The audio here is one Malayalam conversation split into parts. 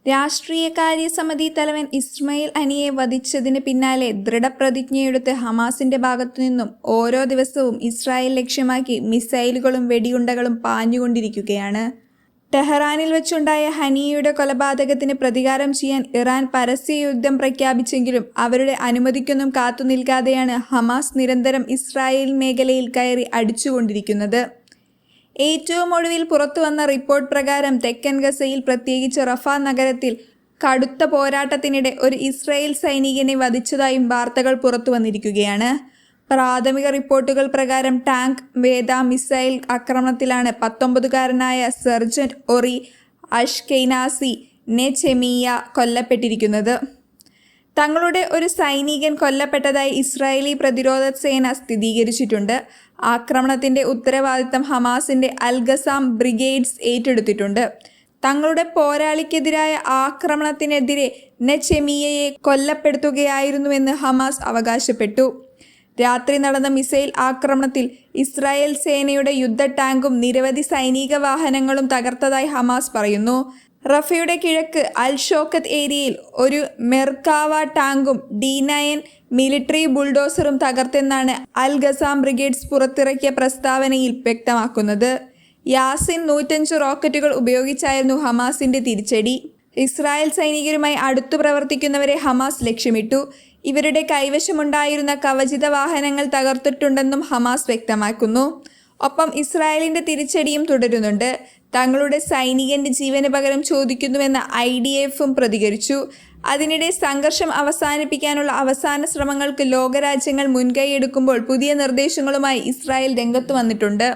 രാഷ്ട്രീയകാര്യ സമിതി തലവൻ ഇസ്മായിൽ ഹനിയെ വധിച്ചതിന് പിന്നാലെ ദൃഢപ്രതിജ്ഞയെടുത്ത് ഹമാസിന്റെ ഭാഗത്തുനിന്നും ഓരോ ദിവസവും ഇസ്രായേൽ ലക്ഷ്യമാക്കി മിസൈലുകളും വെടിയുണ്ടകളും പാഞ്ഞുകൊണ്ടിരിക്കുകയാണ്. ടെഹ്റാനിൽ വെച്ചുണ്ടായ ഹനിയയുടെ കൊലപാതകത്തിന് പ്രതികാരം ചെയ്യാൻ ഇറാൻ പരസ്യ യുദ്ധം പ്രഖ്യാപിച്ചെങ്കിലും അവരുടെ അനുമതിക്കൊന്നും കാത്തുനിൽക്കാതെയാണ് ഹമാസ് നിരന്തരം ഇസ്രായേൽ മേഖലയിൽ കയറി അടിച്ചുകൊണ്ടിരിക്കുന്നത്. ഏറ്റവും ഒടുവിൽ പുറത്തുവന്ന റിപ്പോർട്ട് പ്രകാരം തെക്കൻ ഗസയിൽ, പ്രത്യേകിച്ച് റഫ നഗരത്തിൽ കടുത്ത പോരാട്ടത്തിനിടെ ഒരു ഇസ്രായേൽ സൈനികനെ വധിച്ചതായും വാർത്തകൾ പുറത്തുവന്നിരിക്കുകയാണ്. പ്രാഥമിക റിപ്പോർട്ടുകൾ പ്രകാരം ടാങ്ക് വേദ മിസൈൽ ആക്രമണത്തിലാണ് 19കാരനായ സെർജന്റ് ഒറി അഷ്കെനാസി നെചെമിയ കൊല്ലപ്പെട്ടിരിക്കുന്നത്. തങ്ങളുടെ ഒരു സൈനികൻ കൊല്ലപ്പെട്ടതായി ഇസ്രായേലി പ്രതിരോധ സേന സ്ഥിരീകരിച്ചിട്ടുണ്ട്. ആക്രമണത്തിന്റെ ഉത്തരവാദിത്തം ഹമാസിന്റെ അൽ-ഖസാം ബ്രിഗേഡ്സ് ഏറ്റെടുത്തിട്ടുണ്ട്. തങ്ങളുടെ പോരാളിക്കെതിരായ ആക്രമണത്തിനെതിരെ നെചെമിയയെ കൊല്ലപ്പെടുത്തുകയായിരുന്നുവെന്ന് ഹമാസ് അവകാശപ്പെട്ടു. രാത്രി നടന്ന മിസൈൽ ആക്രമണത്തിൽ ഇസ്രായേൽ സേനയുടെ യുദ്ധ ടാങ്കും നിരവധി സൈനിക വാഹനങ്ങളും തകർത്തതായി ഹമാസ് പറയുന്നു. റഫയുടെ കിഴക്ക് അൽ ഷോക്കത്ത് ഏരിയയിൽ ഒരു മെർക്കാവ ടാങ്കും D9 മിലിറ്ററി ബുൾഡോസറും തകർത്തെന്നാണ് അൽ-ഖസാം ബ്രിഗേഡ്സ് പുറത്തിറക്കിയ പ്രസ്താവനയിൽ വ്യക്തമാക്കുന്നത്. യാസിൻ 105 റോക്കറ്റുകൾ ഉപയോഗിച്ചായിരുന്നു ഹമാസിന്റെ തിരിച്ചടി. ഇസ്രായേൽ സൈനികരുമായി അടുത്തു പ്രവർത്തിക്കുന്നവരെ ഹമാസ് ലക്ഷ്യമിട്ടു. ഇവരുടെ കൈവശമുണ്ടായിരുന്ന കവചിത വാഹനങ്ങൾ തകർത്തിട്ടുണ്ടെന്നും ഹമാസ് വ്യക്തമാക്കുന്നു. ഒപ്പം ഇസ്രായേലിന്റെ തിരിച്ചടിയും തുടരുന്നുണ്ട്. തങ്ങളുടെ സൈനികന്റെ ജീവന് പകരം ചോദിക്കുന്നുവെന്ന IDF പ്രതികരിച്ചു. അതിനിടെ സംഘർഷം അവസാനിപ്പിക്കാനുള്ള അവസാന ശ്രമങ്ങൾക്ക് ലോകരാജ്യങ്ങൾ മുൻകൈയെടുക്കുമ്പോൾ പുതിയ നിർദ്ദേശങ്ങളുമായി ഇസ്രായേൽ രംഗത്ത് വന്നിട്ടുണ്ട്.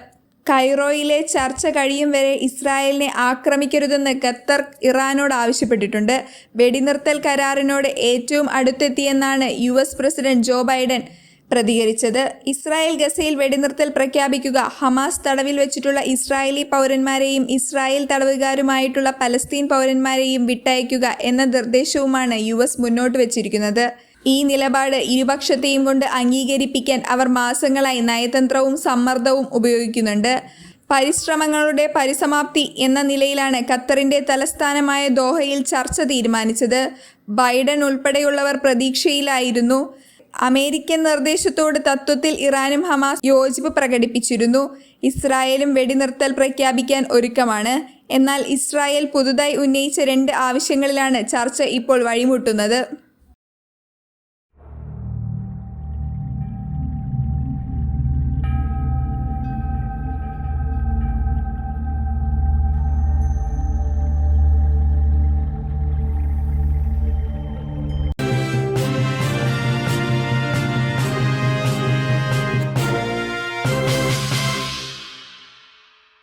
കൈറോയിലെ ചർച്ച കഴിയും വരെ ഇസ്രായേലിനെ ആക്രമിക്കരുതെന്ന് ഖത്തർ ഇറാനോട് ആവശ്യപ്പെട്ടിട്ടുണ്ട്. വെടിനിർത്തൽ കരാറിനോട് ഏറ്റവും അടുത്തെത്തിയെന്നാണ് US പ്രസിഡന്റ് ജോ ബൈഡൻ പ്രതികരിച്ചത്. ഇസ്രായേൽ ഗസയിൽ വെടിനിർത്തൽ പ്രഖ്യാപിക്കുക, ഹമാസ് തടവിൽ വെച്ചിട്ടുള്ള ഇസ്രായേലി പൗരന്മാരെയും ഇസ്രായേൽ തടവുകാരുമായിട്ടുള്ള പലസ്തീൻ പൗരന്മാരെയും വിട്ടയക്കുക എന്ന നിർദ്ദേശവുമാണ് US മുന്നോട്ട് വെച്ചിരിക്കുന്നത്. ഈ നിലപാട് ഇരുപക്ഷത്തെയും കൊണ്ട് അംഗീകരിപ്പിക്കാൻ അവർ മാസങ്ങളായി നയതന്ത്രവും സമ്മർദ്ദവും ഉപയോഗിക്കുന്നുണ്ട്. പരിശ്രമങ്ങളുടെ പരിസമാപ്തി എന്ന നിലയിലാണ് ഖത്തറിന്റെ തലസ്ഥാനമായ ദോഹയിൽ ചർച്ച തീരുമാനിച്ചത്. ബൈഡൻ ഉൾപ്പെടെയുള്ളവർ പ്രതീക്ഷയിലായിരുന്നു. അമേരിക്കൻ നിർദ്ദേശത്തോട് തത്വത്തിൽ ഇറാനും ഹമാസ് യോജിപ്പ് പ്രകടിപ്പിച്ചിരുന്നു. ഇസ്രായേലും വെടിനിർത്തൽ പ്രഖ്യാപിക്കാൻ ഒരുക്കമാണ്. എന്നാൽ ഇസ്രായേൽ പുതുതായി ഉന്നയിച്ച 2 ആവശ്യങ്ങളിലാണ് ചർച്ച ഇപ്പോൾ വഴിമുട്ടുന്നത്.